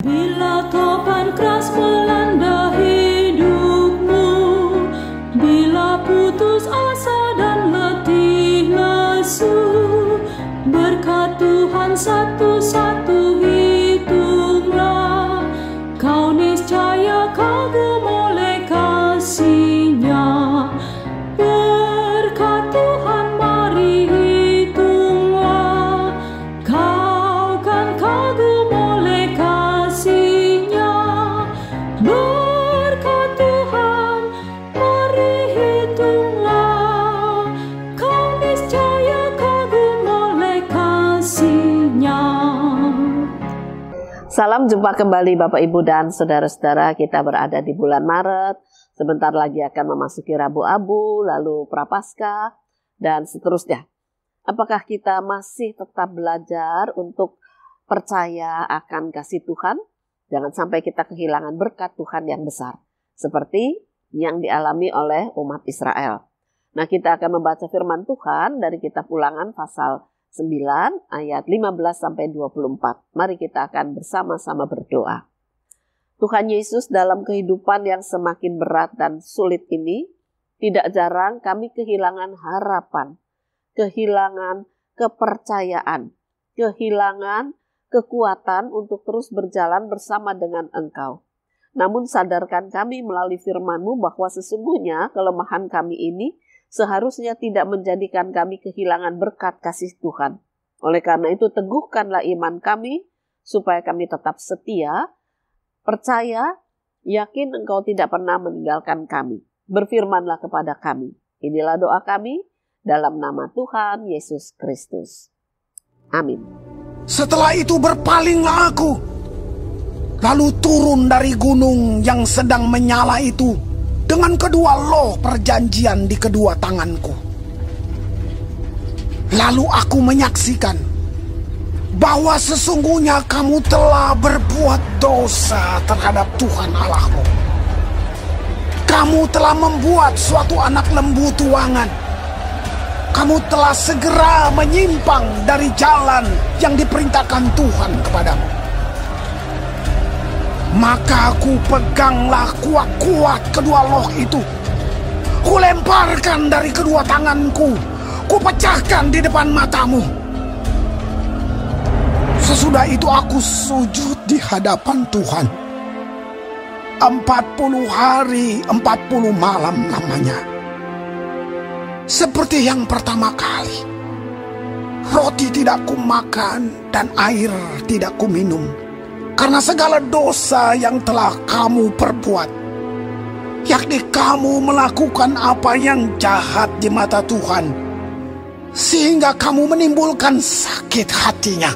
Bila topan keras melanda hidupmu, bila putus asa dan letih lesu, berkat Tuhan satu-satu hitunglah, kau niscaya kagum oleh kasih-Nya. Berkat Tuhan mari hitunglah, kau kan kagum oleh kasih-Nya. Berkat Tuhan mari hitunglah, kau niscaya kagum oleh kasih-Nya. Salam jumpa kembali Bapak Ibu dan saudara-saudara. Kita berada di bulan Maret. Sebentar lagi akan memasuki Rabu Abu, lalu Prapaskah, dan seterusnya. Apakah kita masih tetap belajar untuk percaya akan kasih Tuhan? Jangan sampai kita kehilangan berkat Tuhan yang besar, seperti yang dialami oleh umat Israel. Nah, kita akan membaca firman Tuhan dari kitab Ulangan pasal 9 ayat 15-24. Mari kita akan bersama-sama berdoa. Tuhan Yesus, dalam kehidupan yang semakin berat dan sulit ini, tidak jarang kami kehilangan harapan, kehilangan kepercayaan, kehilangan kekuatan untuk terus berjalan bersama dengan Engkau. Namun sadarkan kami melalui firman-Mu bahwa sesungguhnya kelemahan kami ini seharusnya tidak menjadikan kami kehilangan berkat kasih Tuhan. Oleh karena itu teguhkanlah iman kami supaya kami tetap setia, percaya, yakin Engkau tidak pernah meninggalkan kami. Berfirmanlah kepada kami. Inilah doa kami dalam nama Tuhan Yesus Kristus. Amin. Setelah itu berpalinglah aku, lalu turun dari gunung yang sedang menyala itu dengan kedua loh perjanjian di kedua tanganku. Lalu aku menyaksikan bahwa sesungguhnya kamu telah berbuat dosa terhadap Tuhan Allahmu. Kamu telah membuat suatu anak lembu tuangan. Kamu telah segera menyimpang dari jalan yang diperintahkan Tuhan kepadamu. Maka aku peganglah kuat-kuat kedua loh itu. Kulemparkan dari kedua tanganku. Kupecahkan di depan matamu. Sesudah itu aku sujud di hadapan Tuhan. 40 hari 40 malam lamanya. Seperti yang pertama kali. Roti tidak kumakan dan air tidak kuminum, karena segala dosa yang telah kamu perbuat, yakni kamu melakukan apa yang jahat di mata Tuhan, sehingga kamu menimbulkan sakit hatinya.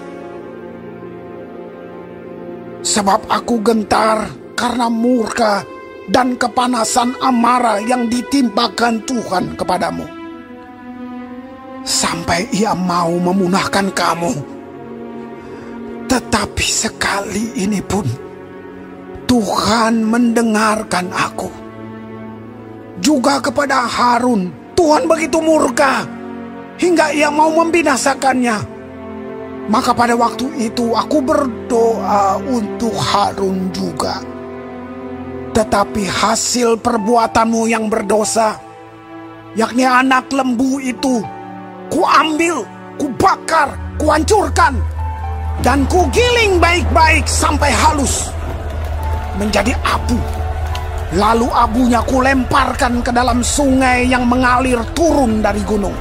Sebab aku gentar karena murka dan kepanasan amarah yang ditimpakan Tuhan kepadamu, sampai Ia mau memunahkan kamu. Tetapi sekali ini pun Tuhan mendengarkan aku. Juga kepada Harun Tuhan begitu murka hingga Ia mau membinasakannya. Maka pada waktu itu aku berdoa untuk Harun juga. Tetapi hasil perbuatanmu yang berdosa, yakni anak lembu itu, kuambil, kubakar, kuhancurkan, dan kugiling baik-baik sampai halus menjadi abu. Lalu abunya kulemparkan ke dalam sungai yang mengalir turun dari gunung.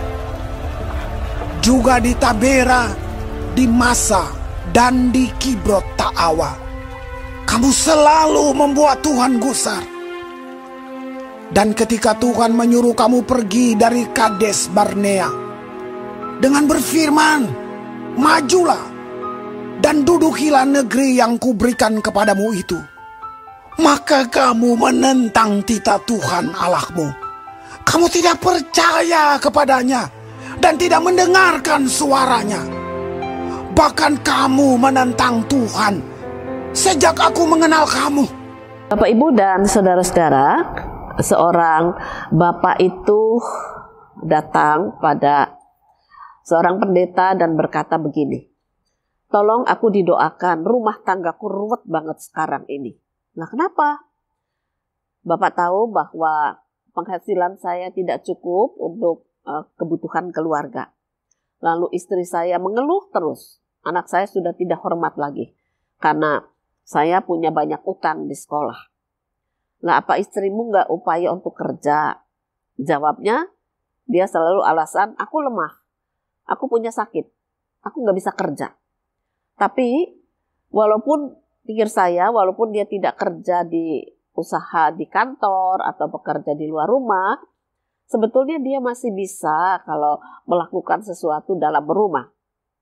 Juga di Tabera, di Masa, dan di Kibrot Ta'awa, kamu selalu membuat Tuhan gusar. Dan ketika Tuhan menyuruh kamu pergi dari Kades Barnea dengan berfirman, majulah dan dudukilah negeri yang kuberikan kepadamu itu, maka kamu menentang titah Tuhan Allahmu. Kamu tidak percaya kepadanya dan tidak mendengarkan suaranya. Bahkan kamu menentang Tuhan sejak aku mengenal kamu. Bapak, Ibu, dan saudara-saudara, seorang bapak itu datang pada seorang pendeta dan berkata begini, Tolong aku didoakan, rumah tanggaku ruwet banget sekarang ini. Nah, kenapa? Bapak tahu bahwa penghasilan saya tidak cukup untuk kebutuhan keluarga. Lalu istri saya mengeluh terus. Anak saya sudah tidak hormat lagi karena saya punya banyak utang di sekolah. Nah, apa istrimu nggak upaya untuk kerja? Jawabnya, dia selalu alasan, aku lemah, aku punya sakit, aku nggak bisa kerja. Tapi walaupun pikir saya, walaupun dia tidak kerja di usaha di kantor atau bekerja di luar rumah, sebetulnya dia masih bisa kalau melakukan sesuatu dalam rumah.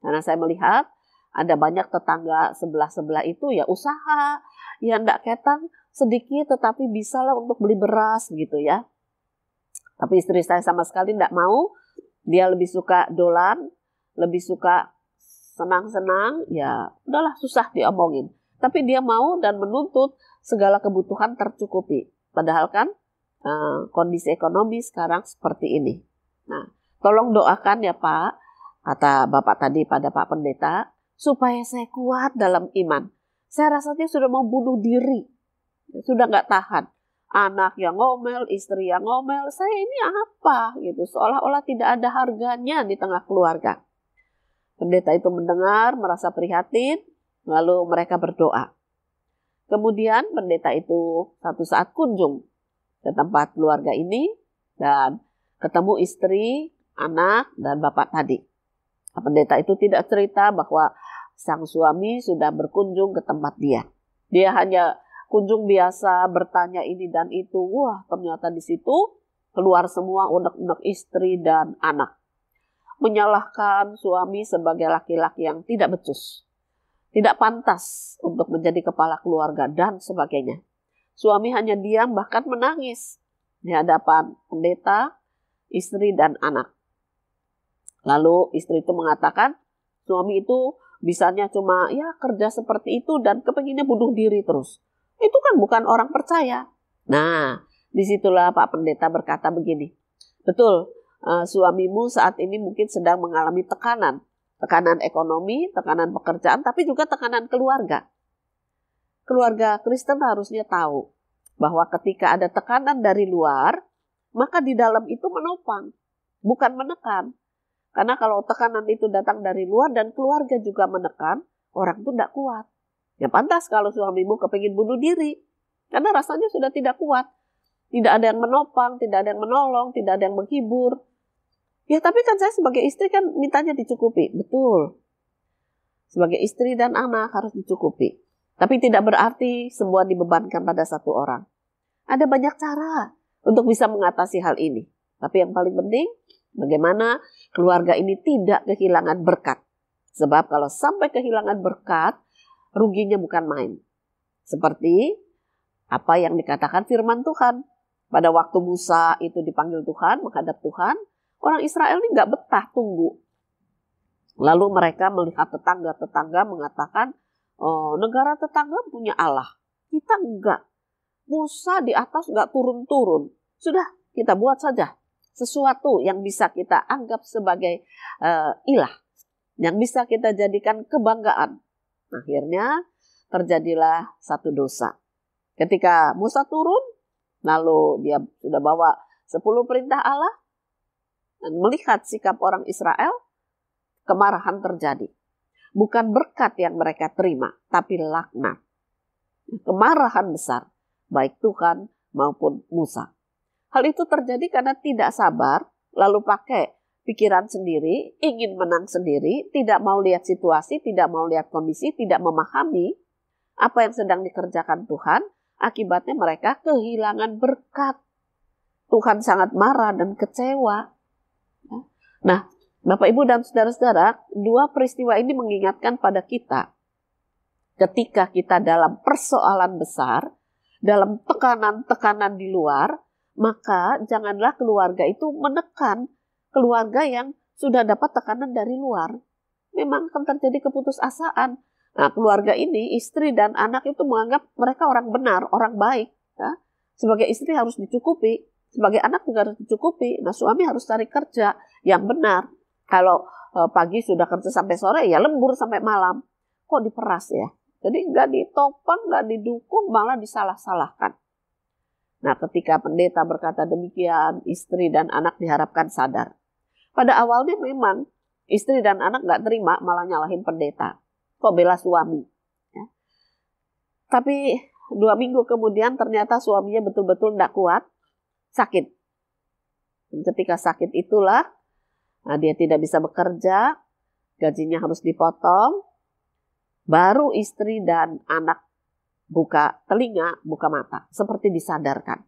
Karena saya melihat ada banyak tetangga sebelah-sebelah itu ya usaha, ya ndak ketang sedikit tetapi bisa lah untuk beli beras gitu ya. Tapi istri saya sama sekali ndak mau, dia lebih suka dolan, lebih suka senang-senang, ya udahlah susah diomongin. Tapi dia mau dan menuntut segala kebutuhan tercukupi. Padahal kan kondisi ekonomi sekarang seperti ini. Nah, tolong doakan ya Pak, kata Bapak tadi pada Pak Pendeta, supaya saya kuat dalam iman. Saya rasanya sudah mau bunuh diri, sudah nggak tahan. Anak yang ngomel, istri yang ngomel, saya ini apa gitu, seolah-olah tidak ada harganya di tengah keluarga. Pendeta itu mendengar, merasa prihatin, lalu mereka berdoa. Kemudian pendeta itu satu saat kunjung ke tempat keluarga ini dan ketemu istri, anak, dan bapak tadi. Pendeta itu tidak cerita bahwa sang suami sudah berkunjung ke tempat dia. Dia hanya kunjung biasa, bertanya ini dan itu. Wah, ternyata di situ keluar semua unek-unek istri dan anak. Menyalahkan suami sebagai laki-laki yang tidak becus, tidak pantas untuk menjadi kepala keluarga dan sebagainya. Suami hanya diam bahkan menangis di hadapan pendeta, istri dan anak. Lalu istri itu mengatakan suami itu bisanya cuma ya kerja seperti itu dan kepenginnya bunuh diri terus. Itu kan bukan orang percaya. Nah, disitulah Pak Pendeta berkata begini, betul, suamimu saat ini mungkin sedang mengalami tekanan ekonomi, tekanan pekerjaan, tapi juga tekanan keluarga. Keluarga Kristen harusnya tahu bahwa ketika ada tekanan dari luar, maka di dalam itu menopang, bukan menekan. Karena kalau tekanan itu datang dari luar dan keluarga juga menekan, orang itu tidak kuat. Ya pantas kalau suamimu kepingin bunuh diri, karena rasanya sudah tidak kuat. Tidak ada yang menopang, tidak ada yang menolong, tidak ada yang menghibur. Ya tapi kan saya sebagai istri kan mintanya dicukupi. Betul. Sebagai istri dan anak harus dicukupi. Tapi tidak berarti semua dibebankan pada satu orang. Ada banyak cara untuk bisa mengatasi hal ini. Tapi yang paling penting, bagaimana keluarga ini tidak kehilangan berkat. Sebab kalau sampai kehilangan berkat, ruginya bukan main. Seperti apa yang dikatakan firman Tuhan. Pada waktu Musa itu dipanggil Tuhan, menghadap Tuhan, orang Israel ini nggak betah tunggu. Lalu mereka melihat tetangga-tetangga mengatakan, oh, negara tetangga punya Allah. Kita enggak. Musa di atas nggak turun-turun. Sudah, kita buat saja sesuatu yang bisa kita anggap sebagai ilah. Yang bisa kita jadikan kebanggaan. Akhirnya terjadilah satu dosa. Ketika Musa turun, lalu dia sudah bawa 10 perintah Allah, dan melihat sikap orang Israel, kemarahan terjadi. Bukan berkat yang mereka terima, tapi laknat. Kemarahan besar, baik Tuhan maupun Musa. Hal itu terjadi karena tidak sabar, lalu pakai pikiran sendiri, ingin menang sendiri, tidak mau lihat situasi, tidak mau lihat kondisi, tidak memahami apa yang sedang dikerjakan Tuhan. Akibatnya mereka kehilangan berkat. Tuhan sangat marah dan kecewa. Nah, Bapak, Ibu, dan saudara-saudara, dua peristiwa ini mengingatkan pada kita. Ketika kita dalam persoalan besar, dalam tekanan-tekanan di luar, maka janganlah keluarga itu menekan keluarga yang sudah dapat tekanan dari luar. Memang akan terjadi keputusasaan. Nah, keluarga ini, istri dan anak itu menganggap mereka orang benar, orang baik. Ya. Sebagai istri harus dicukupi, sebagai anak juga harus dicukupi. Nah, suami harus cari kerja yang benar. Kalau pagi sudah kerja sampai sore, ya lembur sampai malam. kok diperas ya. Jadi nggak ditopang, nggak didukung, malah disalah-salahkan. Nah, ketika pendeta berkata demikian, istri dan anak diharapkan sadar. Pada awalnya memang istri dan anak nggak terima, malah nyalahin pendeta. Kok bela suami? Ya. Tapi 2 minggu kemudian ternyata suaminya betul-betul nggak kuat, sakit. Dan ketika sakit itulah, dia tidak bisa bekerja, gajinya harus dipotong, baru istri dan anak buka telinga, buka mata, seperti disadarkan.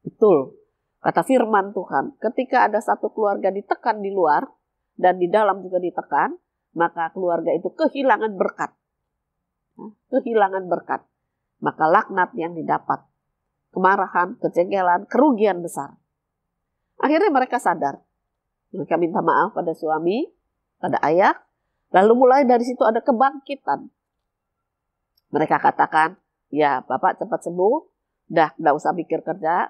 Betul, kata firman Tuhan, ketika ada satu keluarga ditekan di luar, dan di dalam juga ditekan, maka keluarga itu kehilangan berkat. Kehilangan berkat. Maka laknat yang didapat. Kemarahan, kejengkelan, kerugian besar. Akhirnya mereka sadar. Mereka minta maaf pada suami, pada ayah. Lalu mulai dari situ ada kebangkitan. Mereka katakan, ya Bapak cepat sembuh, dah gak usah pikir kerja.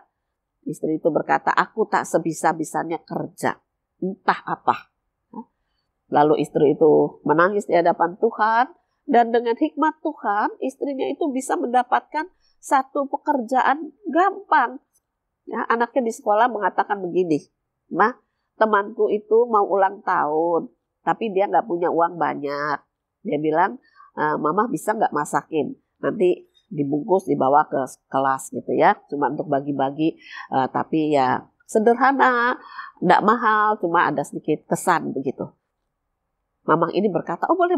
Istri itu berkata, aku tak sebisa-bisanya kerja, entah apa. Lalu istri itu menangis di hadapan Tuhan, dan dengan hikmat Tuhan, istrinya itu bisa mendapatkan satu pekerjaan gampang. Ya, anaknya di sekolah mengatakan begini, Ma, temanku itu mau ulang tahun, tapi dia nggak punya uang banyak. Dia bilang, Mama bisa nggak masakin? Nanti dibungkus dibawa ke kelas gitu ya, cuma untuk bagi-bagi, tapi ya sederhana, nggak mahal, cuma ada sedikit kesan begitu. Mamang ini berkata, oh boleh,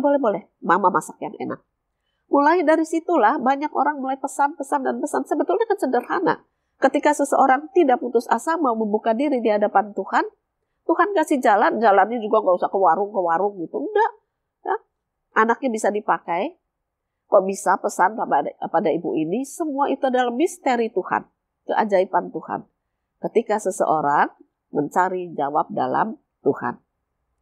Mama masak yang enak. Mulai dari situlah banyak orang mulai pesan. Sebetulnya kan sederhana. Ketika seseorang tidak putus asa mau membuka diri di hadapan Tuhan, Tuhan kasih jalannya juga nggak usah ke warung gitu, enggak. Ya. Anaknya bisa dipakai. Kok bisa pesan pada ibu ini? Semua itu adalah misteri Tuhan, keajaiban Tuhan. Ketika seseorang mencari jawab dalam Tuhan,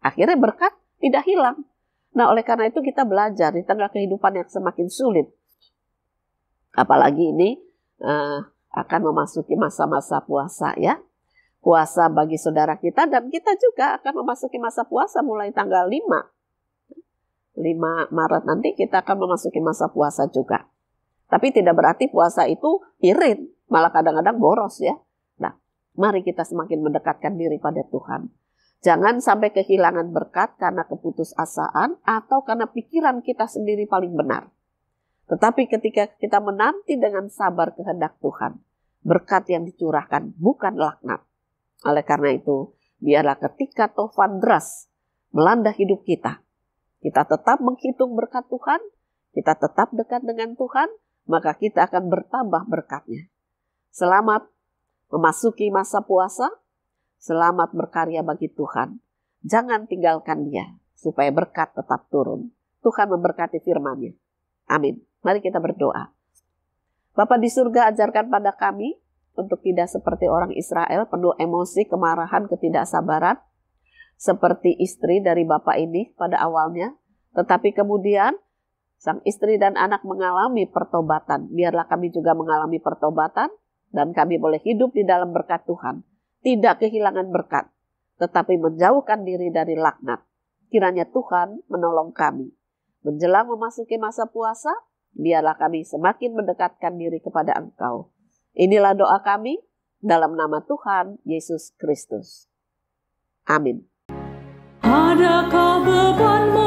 akhirnya berkat tidak hilang. Nah, oleh karena itu kita belajar di tengah kehidupan yang semakin sulit. Apalagi ini akan memasuki masa-masa puasa ya. Puasa bagi saudara kita dan kita juga akan memasuki masa puasa mulai tanggal 5 Maret nanti kita akan memasuki masa puasa juga. Tapi tidak berarti puasa itu irit, malah kadang-kadang boros ya. Nah, mari kita semakin mendekatkan diri pada Tuhan. Jangan sampai kehilangan berkat karena keputusasaan atau karena pikiran kita sendiri paling benar. Tetapi ketika kita menanti dengan sabar kehendak Tuhan, berkat yang dicurahkan bukan laknat. Oleh karena itu, biarlah ketika tofan deras melanda hidup kita, kita tetap menghitung berkat Tuhan, kita tetap dekat dengan Tuhan, maka kita akan bertambah berkatnya. Selamat memasuki masa puasa. Selamat berkarya bagi Tuhan. Jangan tinggalkan dia, supaya berkat tetap turun. Tuhan memberkati firman-Nya. Amin. Mari kita berdoa. Bapa di surga, ajarkan pada kami untuk tidak seperti orang Israel, penuh emosi, kemarahan, ketidaksabaran, seperti istri dari Bapak ini pada awalnya. Tetapi kemudian, sang istri dan anak mengalami pertobatan. Biarlah kami juga mengalami pertobatan, dan kami boleh hidup di dalam berkat Tuhan. Tidak kehilangan berkat, tetapi menjauhkan diri dari laknat. Kiranya Tuhan menolong kami. Menjelang memasuki masa puasa, biarlah kami semakin mendekatkan diri kepada Engkau. Inilah doa kami dalam nama Tuhan Yesus Kristus. Amin. Adakah bebanmu